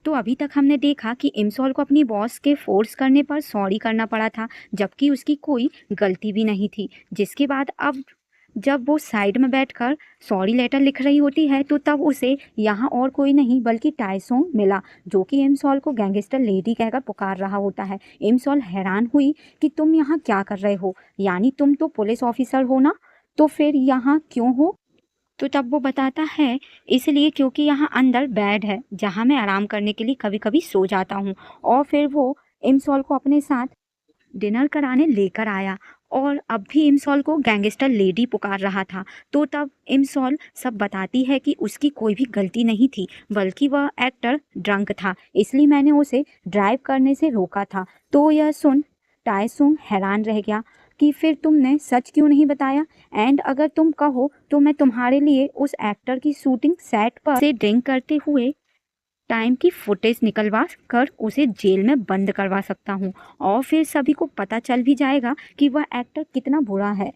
तो अभी तक हमने देखा कि इमसॉल को अपनी बॉस के फोर्स करने पर सॉरी करना पड़ा था, जबकि उसकी कोई गलती भी नहीं थी। जिसके बाद अब जब वो साइड में बैठकर सॉरी लेटर लिख रही होती है, तो तब उसे यहाँ और कोई नहीं बल्कि टायसोंग मिला, जो कि इमसॉल को गैंगस्टर लेडी कहकर पुकार रहा होता है। इमसॉल हैरान हुई कि तुम यहाँ क्या कर रहे हो, यानी तुम तो पुलिस ऑफिसर हो ना, तो फिर यहाँ क्यों हो? तो तब वो बताता है, इसलिए क्योंकि यहाँ अंदर बेड है जहाँ मैं आराम करने के लिए कभी कभी सो जाता हूँ। और फिर वो इमसॉल को अपने साथ डिनर कराने लेकर आया, और अब भी इमसॉल को गैंगस्टर लेडी पुकार रहा था। तो तब इमसॉल सब बताती है कि उसकी कोई भी गलती नहीं थी, बल्कि वह एक्टर ड्रंक था, इसलिए मैंने उसे ड्राइव करने से रोका था। तो यह सुन टायसुंग हैरान रह गया कि फिर तुमने सच क्यों नहीं बताया, एंड अगर तुम कहो तो मैं तुम्हारे लिए उस एक्टर की शूटिंग सेट पर से ड्रिंक करते हुए टाइम की फुटेज निकलवा कर उसे जेल में बंद करवा सकता हूँ, और फिर सभी को पता चल भी जाएगा कि वह एक्टर कितना बुरा है।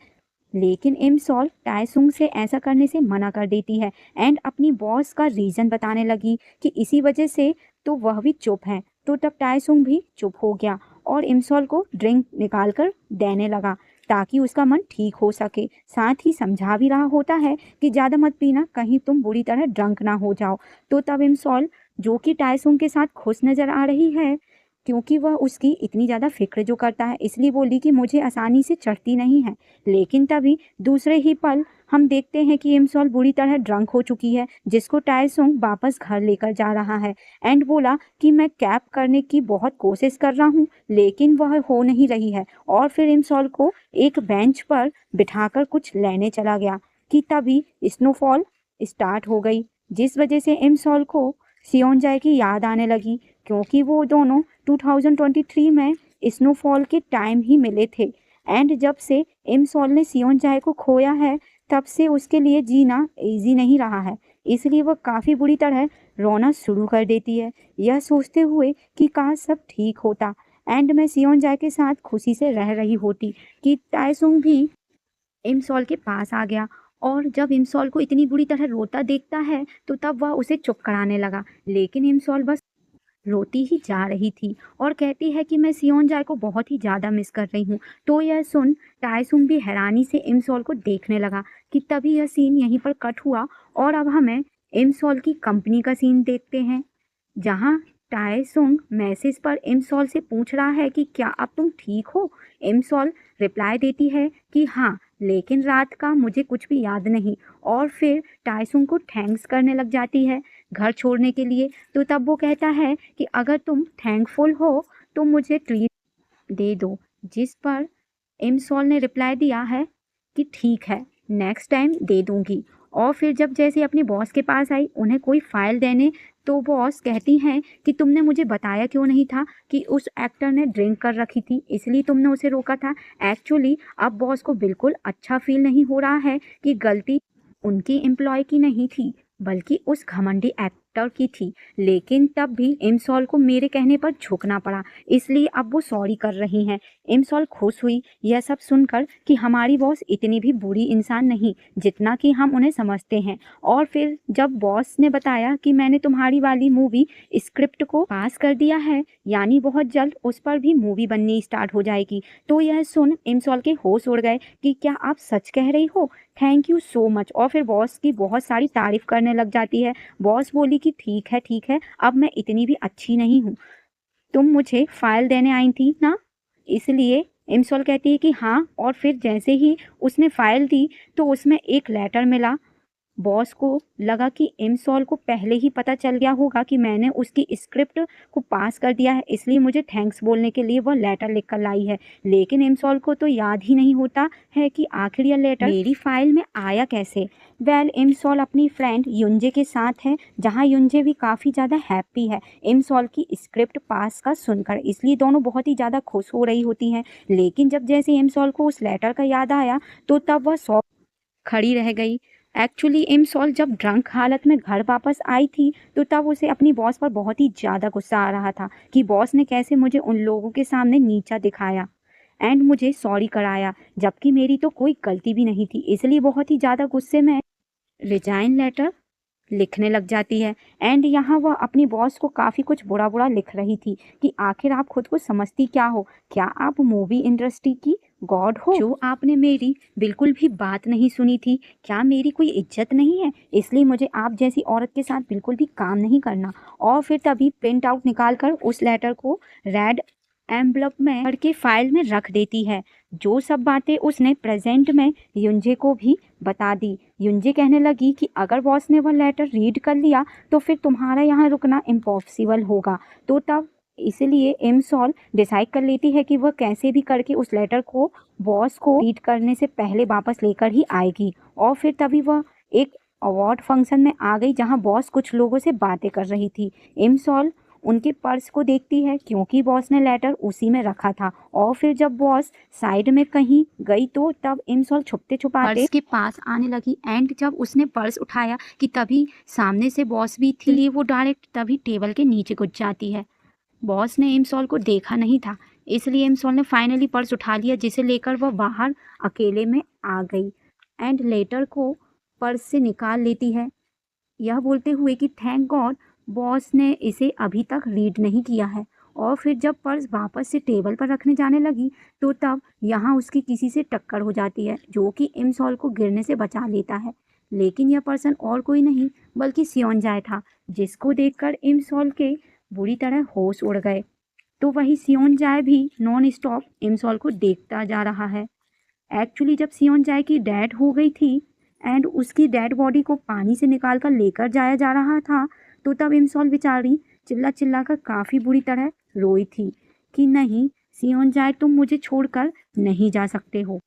लेकिन इमसॉल टायसुंग से ऐसा करने से मना कर देती है, एंड अपनी बॉस का रीज़न बताने लगी कि इसी वजह से, तो वह भी चुप है। तो तब टायसुंग भी चुप हो गया और इमसॉल को ड्रिंक निकाल कर देने लगा, ताकि उसका मन ठीक हो सके। साथ ही समझा भी रहा होता है कि ज़्यादा मत पीना, कहीं तुम बुरी तरह ड्रंक ना हो जाओ। तो तब इमसॉल, जो कि टायसुंग के साथ खुश नज़र आ रही है क्योंकि वह उसकी इतनी ज़्यादा फिक्र जो करता है, इसलिए बोली कि मुझे आसानी से चढ़ती नहीं है। लेकिन तभी दूसरे ही पल हम देखते हैं कि इमसॉल बुरी तरह ड्रंक हो चुकी है, जिसको टायसुंग वापस घर लेकर जा रहा है, एंड बोला कि मैं कैप करने की बहुत कोशिश कर रहा हूँ, लेकिन वह हो नहीं रही है। और फिर इमसॉल को एक बेंच पर बिठाकर कुछ लेने चला गया कि तभी स्नोफॉल स्टार्ट हो गई, जिस वजह से इमसॉल को सियोंजाए की याद आने लगी, क्योंकि वो दोनों 2023 में स्नोफॉल के टाइम ही मिले थे। एंड जब से इमसॉल ने सियोंजाए को खोया है, तब से उसके लिए जीना इजी नहीं रहा है, इसलिए वह काफ़ी बुरी तरह रोना शुरू कर देती है, यह सोचते हुए कि काश सब ठीक होता, एंड मैं सियोंजाए के साथ खुशी से रह रही होती। कि तायसुंग भी इमसॉल के पास आ गया, और जब इमसॉल को इतनी बुरी तरह रोता देखता है, तो तब वह उसे चुप कराने लगा। लेकिन इमसॉल बस रोती ही जा रही थी और कहती है कि मैं सियोंजाए को बहुत ही ज़्यादा मिस कर रही हूँ। तो यह सुन टायसुंग भी हैरानी से इमसॉल को देखने लगा। कि तभी यह सीन यहीं पर कट हुआ, और अब हमें इमसॉल की कंपनी का सीन देखते हैं, जहाँ टायसुंग मैसेज पर इमसॉल से पूछ रहा है कि क्या अब तुम ठीक हो। इमसॉल रिप्लाई देती है कि हाँ, लेकिन रात का मुझे कुछ भी याद नहीं, और फिर टायसुंग को थैंक्स करने लग जाती है घर छोड़ने के लिए। तो तब वो कहता है कि अगर तुम थैंकफुल हो तो मुझे ट्रीट दे दो, जिस पर इमसॉल ने रिप्लाई दिया है कि ठीक है, नेक्स्ट टाइम दे दूंगी। और फिर जब जैसे अपनी बॉस के पास आई उन्हें कोई फाइल देने, तो बॉस कहती हैं कि तुमने मुझे बताया क्यों नहीं था कि उस एक्टर ने ड्रिंक कर रखी थी, इसलिए तुमने उसे रोका था। एक्चुअली अब बॉस को बिल्कुल अच्छा फील नहीं हो रहा है कि गलती उनकी एम्प्लॉय की नहीं थी, बल्कि उस घमंडी एक्टर की थी। लेकिन तब भी इमसॉल को मेरे कहने पर झुकना पड़ा, इसलिए अब वो सॉरी कर रही हैं। इमसॉल खुश हुई यह सब सुनकर कि हमारी बॉस इतनी भी बुरी इंसान नहीं जितना कि हम उन्हें समझते हैं। और फिर जब बॉस ने बताया कि मैंने तुम्हारी वाली मूवी स्क्रिप्ट को पास कर दिया है, यानी बहुत जल्द उस पर भी मूवी बननी स्टार्ट हो जाएगी, तो यह सुन इमसॉल के होश उड़ गए कि क्या आप सच कह रही हो, थैंक यू सो मच। और फिर बॉस की बहुत सारी तारीफ करने लग जाती है। बॉस बोली कि ठीक है, अब मैं इतनी भी अच्छी नहीं हूँ, तुम मुझे फाइल देने आई थी ना, इसलिए। इमसॉल कहती है कि हाँ, और फिर जैसे ही उसने फाइल दी तो उसमें एक लेटर मिला। बॉस को लगा कि इमसॉल को पहले ही पता चल गया होगा कि मैंने उसकी स्क्रिप्ट को पास कर दिया है, इसलिए मुझे थैंक्स बोलने के लिए वह लेटर लिख कर लाई है। लेकिन इमसॉल को तो याद ही नहीं होता है कि आखिर यह लेटर मेरी फाइल में आया कैसे। इमसॉल अपनी फ्रेंड युंजे के साथ है, जहाँ युंजे भी काफ़ी ज़्यादा हैप्पी है इमसॉल की स्क्रिप्ट पास का सुनकर, इसलिए दोनों बहुत ही ज़्यादा खुश हो रही होती हैं। लेकिन जब जैसे इमसॉल को उस लेटर का याद आया, तो तब वह शॉक खड़ी रह गई। एक्चुअली इमसॉल जब ड्रंक हालत में घर वापस आई थी, तो तब उसे अपनी बॉस पर बहुत ही ज़्यादा गुस्सा आ रहा था कि बॉस ने कैसे मुझे उन लोगों के सामने नीचा दिखाया एंड मुझे सॉरी कराया, जबकि मेरी तो कोई गलती भी नहीं थी। इसलिए बहुत ही ज़्यादा गुस्से में रिजाइन लेटर लिखने लग जाती है। एंड यहाँ वह अपनी बॉस को काफ़ी कुछ बुरा बुरा लिख रही थी कि आखिर आप खुद को समझती क्या हो, क्या आप मूवी इंडस्ट्री की गॉड हो, जो आपने मेरी बिल्कुल भी बात नहीं सुनी थी, क्या मेरी कोई इज्जत नहीं है, इसलिए मुझे आप जैसी औरत के साथ बिल्कुल भी काम नहीं करना। और फिर तभी प्रिंट आउट निकाल कर उस लेटर को रेड एम्बलप में भर के फाइल में रख देती है। जो सब बातें उसने प्रेजेंट में युंजे को भी बता दी। युंजे कहने लगी कि अगर बॉस ने वह लेटर रीड कर लिया तो फिर तुम्हारा यहाँ रुकना इम्पॉसिबल होगा। तो तब इसलिए इमसॉल डिसाइड कर लेती है कि वह कैसे भी करके उस लेटर को बॉस को रीड करने से पहले वापस लेकर ही आएगी। और फिर तभी वह एक अवार्ड फंक्शन में आ गई जहाँ बॉस कुछ लोगों से बातें कर रही थी। इमसॉल उनके पर्स को देखती है क्योंकि बॉस ने लेटर उसी में रखा था। और फिर जब बॉस साइड में कहीं गई तो तब इमसॉल छुपते छुपाते पर्स के पास आने लगी। एंड जब उसने पर्स उठाया कि तभी सामने से बॉस भी थी, लिए वो डायरेक्ट तभी टेबल के नीचे घुस जाती है। बॉस ने इमसॉल को देखा नहीं था, इसलिए इमसॉल ने फाइनली पर्स उठा लिया, जिसे लेकर वह बाहर अकेले में आ गई। एंड लेटर को पर्स से निकाल लेती है, यह बोलते हुए कि थैंक गॉड बॉस ने इसे अभी तक रीड नहीं किया है। और फिर जब पर्स वापस से टेबल पर रखने जाने लगी तो तब यहाँ उसकी किसी से टक्कर हो जाती है, जो कि इमसॉल को गिरने से बचा लेता है। लेकिन यह पर्सन और कोई नहीं बल्कि सियोनजाए था, जिसको देखकर इमसॉल के बुरी तरह होश उड़ गए। तो वही सियोनजाए भी नॉन स्टॉप इमसॉल को देखता जा रहा है। एक्चुअली जब सियोनजाए की डेथ हो गई थी एंड उसकी डेड बॉडी को पानी से निकाल कर लेकर जाया जा रहा था, तो तब इमसॉल बेचारी चिल्ला चिल्ला कर काफ़ी बुरी तरह रोई थी कि नहीं सियोनजाए, तुम मुझे छोड़कर नहीं जा सकते हो।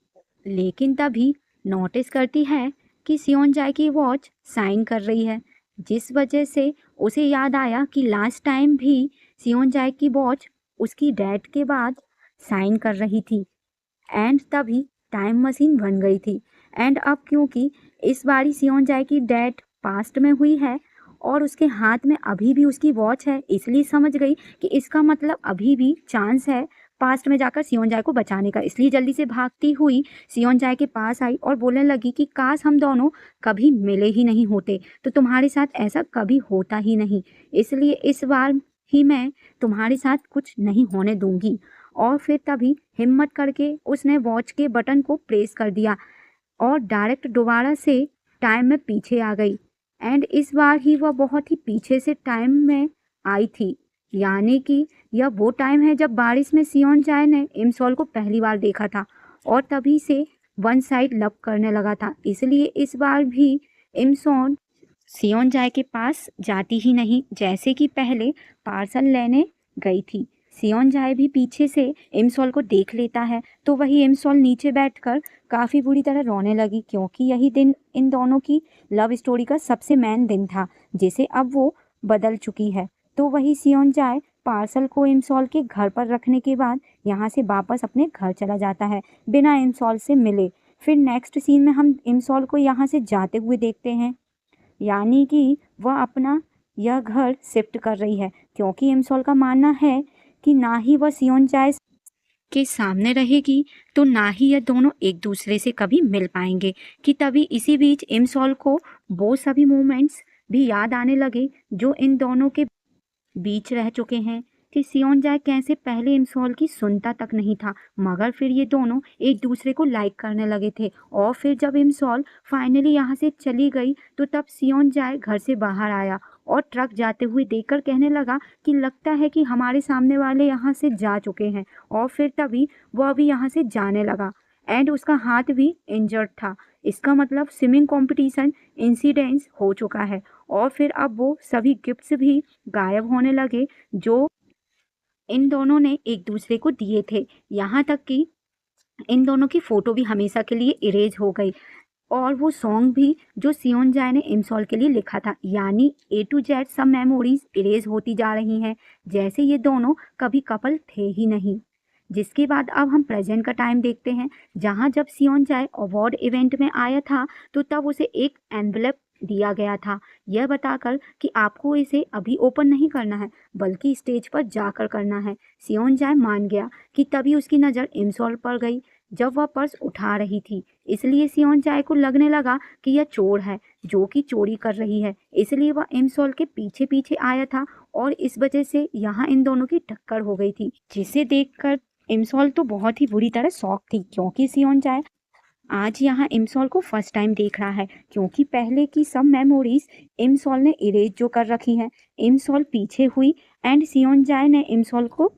लेकिन तभी नोटिस करती है कि सियोनजाए की वॉच साइन कर रही है, जिस वजह से उसे याद आया कि लास्ट टाइम भी सियोनजाए की वॉच उसकी डेथ के बाद साइन कर रही थी। एंड तभी टाइम मशीन बन गई थी। एंड अब क्योंकि इस बारी सियोनजाए की डेथ पास्ट में हुई है और उसके हाथ में अभी भी उसकी वॉच है, इसलिए समझ गई कि इसका मतलब अभी भी चांस है पास्ट में जाकर सियोनजाए को बचाने का। इसलिए जल्दी से भागती हुई सियोनजाए के पास आई और बोलने लगी कि काश हम दोनों कभी मिले ही नहीं होते, तो तुम्हारे साथ ऐसा कभी होता ही नहीं, इसलिए इस बार ही मैं तुम्हारे साथ कुछ नहीं होने दूंगी। और फिर तभी हिम्मत करके उसने वॉच के बटन को प्रेस कर दिया और डायरेक्ट दोबारा से टाइम में पीछे आ गई। एंड इस बार ही वह बहुत ही पीछे से टाइम में आई थी, यानी कि यह वो टाइम है जब बारिश में सियोनजाए ने इमसॉल को पहली बार देखा था और तभी से वन साइड लव करने लगा था। इसलिए इस बार भी इमसॉल सियोनजाए के पास जाती ही नहीं, जैसे कि पहले पार्सल लेने गई थी। सियोनजाए भी पीछे से इमसॉल को देख लेता है, तो वही इमसॉल नीचे बैठकर काफ़ी बुरी तरह रोने लगी, क्योंकि यही दिन इन दोनों की लव स्टोरी का सबसे मेन दिन था, जिसे अब वो बदल चुकी है। तो वही सियोनजाए पार्सल को इमसॉल के घर पर रखने के बाद यहाँ से वापस अपने घर चला जाता है बिना इमसॉल से मिले। फिर नेक्स्ट सीन में हम इमसॉल को यहाँ से जाते हुए देखते हैं, यानी कि वह अपना यह घर शिफ्ट कर रही है, क्योंकि इमसॉल का मानना है कि ना ही वह सियोनजाए के सामने रहेगी तो ना ही यह दोनों एक दूसरे से कभी मिल पाएंगे। कि तभी इसी बीच इमसॉल को वो सभी मोमेंट्स भी याद आने लगे जो इन दोनों के बीच रह चुके हैं, कि सियोनजाए कैसे पहले इमसॉल की सुनता तक नहीं था, मगर फिर ये दोनों एक दूसरे को लाइक करने लगे थे। और फिर जब इमसॉल फाइनली यहाँ से चली गई तो तब सियोनजाए घर से बाहर आया और ट्रक जाते हुए देखकर कहने लगा कि लगता है कि हमारे सामने वाले यहाँ से जा चुके हैं। और फिर तभी वह भी यहाँ से जाने लगा एंड उसका हाथ भी इंजर्ड था, इसका मतलब स्विमिंग कंपटीशन इंसिडेंस हो चुका है। और फिर अब वो सभी गिफ्ट्स भी गायब होने लगे जो इन दोनों ने एक दूसरे को दिए थे, यहाँ तक कि इन दोनों की फ़ोटो भी हमेशा के लिए इरेज हो गई। और वो सॉन्ग भी जो सियोनजाए ने इमसॉल के लिए लिखा था, यानी A to Z सब मेमोरीज इरेज होती जा रही हैं, जैसे ये दोनों कभी कपल थे ही नहीं। जिसके बाद अब हम प्रेजेंट का टाइम देखते हैं, जहाँ जब सियोनजाए अवार्ड इवेंट में आया था तो तब उसे एक एनवेलप दिया गया था, यह बताकर कि आपको इसे अभी ओपन नहीं करना है बल्कि स्टेज पर जाकर करना है। सियोनजाए मान गया कि तभी उसकी नज़र इमसॉल पर गई जब वह पर्स उठा रही थी। इसलिए सियोन जाए को लगने लगा कि यह चोर है जो कि चोरी कर रही है, इसलिए वह इमसॉल के पीछे पीछे आया था और इस वजह से यहाँ इन दोनों की टक्कर हो गई थी, जिसे देखकर इमसॉल तो बहुत ही बुरी तरह शॉक थी, क्योंकि सियोन जाए आज यहाँ इमसॉल को फर्स्ट टाइम देख रहा है, क्योंकि पहले की सब मेमोरीज इमसॉल ने इरेज जो कर रखी है। इमसॉल पीछे हुई एंड सियोन जाए ने इमसॉल को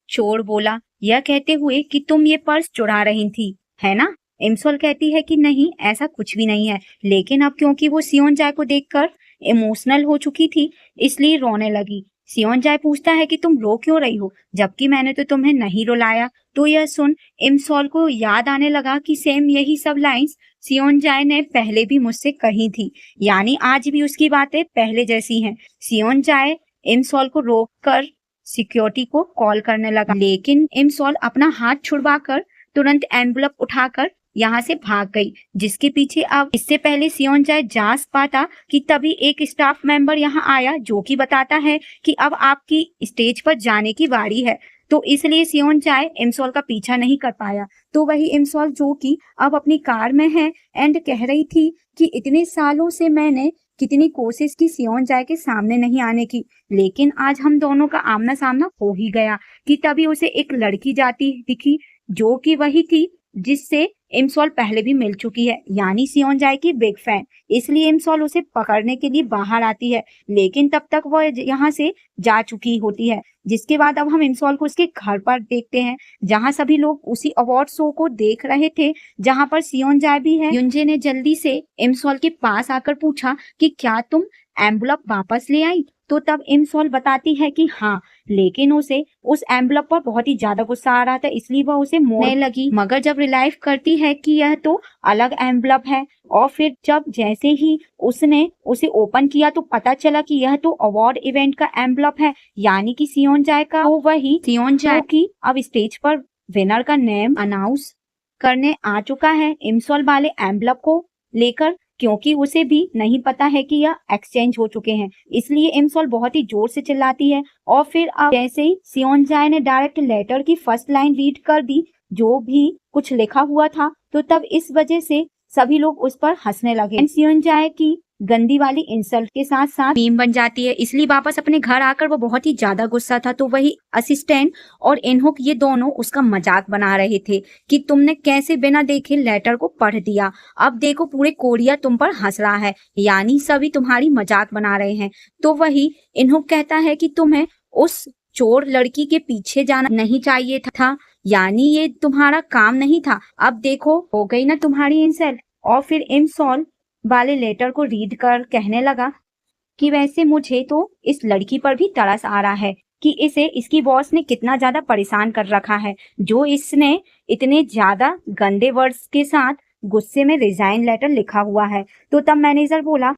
चोर बोला, यह कहते हुए कि तुम ये पर्स चुरा रही थी, है ना? इमसॉल कहती है कि नहीं, ऐसा कुछ भी नहीं है, लेकिन अब क्योंकि वो सियोन जाए को देखकर इमोशनल हो चुकी थी, इसलिए रोने लगी। सियोन जाए पूछता है कि तुम रो क्यों रही हो, जबकि मैंने तो तुम्हें नहीं रुलाया। तो यह सुन इमसॉल को याद आने लगा कि सेम यही सब लाइंस सियोन जाए ने पहले भी मुझसे कही थी, यानी आज भी उसकी बातें पहले जैसी हैं। सियोन जाए इमसॉल को रोककर सिक्योरिटी को कॉल करने लगा, लेकिन इमसॉल अपना हाथ छुड़वाकर तुरंत एनवलप उठाकर यहाँ से भाग गई, जिसके पीछे अब इससे पहले सियोन जाए जा पाता कि तभी एक स्टाफ मेंबर यहाँ आया जो कि बताता है कि अब आपकी स्टेज पर जाने की बारी है। तो इसलिए सियोन जाए इमसॉल का पीछा नहीं कर पाया। तो वही इमसॉल जो कि अब अपनी कार में है एंड कह रही थी कि इतने सालों से मैंने कितनी कोशिश की सियोन जाए के सामने नहीं आने की, लेकिन आज हम दोनों का आमना सामना हो ही गया कि तभी उसे एक लड़की जाती दिखी जो कि वही थी जिससे इमसॉल पहले भी मिल चुकी है, यानी सियोन जाए की बिग फैन। इसलिए इमसॉल उसे पकड़ने के लिए बाहर आती है, लेकिन तब तक वो यहाँ से जा चुकी होती है। जिसके बाद अब हम इमसॉल को उसके घर पर देखते हैं, जहाँ सभी लोग उसी अवार्ड शो को देख रहे थे, जहाँ पर सियोन जाए भी है। युंजे ने जल्दी से इमसॉल के पास आकर पूछा कि क्या तुम एम्बुलप वापस ले आई? तो तब इमसॉल बताती है कि हाँ, लेकिन उसे उस एम्बुलप पर बहुत ही ज्यादा गुस्सा आ रहा था, इसलिए वह उसे मोड़ने लगी। मगर जब रियलाइज करती है कि यह तो अलग एम्बुलप है, और फिर जब जैसे ही उसने उसे ओपन किया तो पता चला कि यह तो अवार्ड इवेंट का एम्बुलप है, यानी कि सियोन जाए का वो वही सियोन जाए की अब स्टेज पर विनर का नेम अनाउंस करने आ चुका है इमसॉल वाले एम्बुलप को लेकर, क्योंकि उसे भी नहीं पता है कि यह एक्सचेंज हो चुके हैं। इसलिए इमसॉल बहुत ही जोर से चिल्लाती है, और फिर अब जैसे ही सियोन जाए ने डायरेक्ट लेटर की फर्स्ट लाइन रीड कर दी जो भी कुछ लिखा हुआ था, तो तब इस वजह से सभी लोग उस पर हंसने लगे। सियोन जाए की गंदी वाली इंसल्ट के साथ साथ मीम बन जाती है, इसलिए वापस अपने घर आकर वो बहुत ही ज्यादा गुस्सा था। तो वही असिस्टेंट और इनहुक ये दोनों उसका मजाक बना रहे थे कि तुमने कैसे बिना देखे लेटर को पढ़ दिया, अब देखो पूरे कोरिया तुम पर हंस रहा है, यानी सभी तुम्हारी मजाक बना रहे हैं। तो वही इनहुक कहता है कि तुम्हें उस चोर लड़की के पीछे जाना नहीं चाहिए था, यानी ये तुम्हारा काम नहीं था, अब देखो हो गई ना तुम्हारी इंसल्ट। और फिर इमसॉल वाले लेटर को रीड कर कहने लगा कि वैसे मुझे तो इस लड़की पर भी तरस आ रहा है कि इसे इसकी बॉस ने कितना ज्यादा परेशान कर रखा है, जो इसने इतने ज्यादा गंदे वर्ड्स के साथ गुस्से में रिजाइन लेटर लिखा हुआ है। तो तब मैनेजर बोला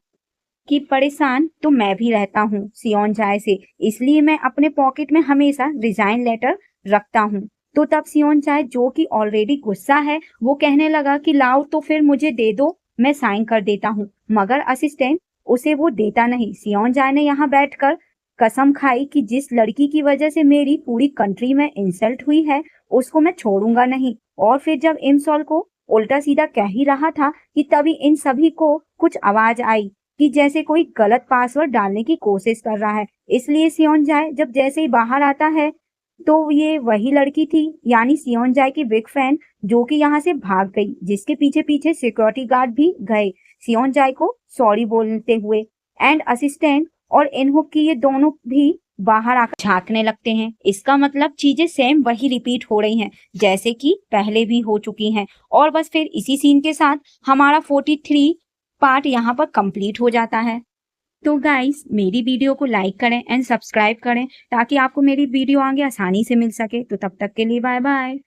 कि परेशान तो मैं भी रहता हूँ सियोन जाए से, इसलिए मैं अपने पॉकेट में हमेशा रिजाइन लेटर रखता हूँ। तो तब सियोन जाए जो कि ऑलरेडी गुस्सा है वो कहने लगा कि लाओ तो फिर मुझे दे दो, मैं साइन कर देता हूँ। मगर असिस्टेंट उसे वो देता नहीं। सियोन जाए ने यहाँ बैठकर कसम खाई कि जिस लड़की की वजह से मेरी पूरी कंट्री में इंसल्ट हुई है उसको मैं छोड़ूंगा नहीं। और फिर जब इमसॉल को उल्टा सीधा कह ही रहा था कि तभी इन सभी को कुछ आवाज आई कि जैसे कोई गलत पासवर्ड डालने की कोशिश कर रहा है। इसलिए सियोन जाए जब जैसे ही बाहर आता है तो ये वही लड़की थी, यानी सियोन जाए की बिग फैन, जो कि यहाँ से भाग गई, जिसके पीछे पीछे सिक्योरिटी गार्ड भी गए सियोन जाए को सॉरी बोलते हुए। एंड असिस्टेंट और इनहुक की ये दोनों भी बाहर आकर झांकने लगते हैं। इसका मतलब चीजें सेम वही रिपीट हो रही हैं जैसे कि पहले भी हो चुकी हैं। और बस फिर इसी सीन के साथ हमारा 43 पार्ट यहाँ पर कंप्लीट हो जाता है। तो गाइस मेरी वीडियो को लाइक करें एंड सब्सक्राइब करें ताकि आपको मेरी वीडियो आगे आसानी से मिल सके। तो तब तक के लिए बाय बाय।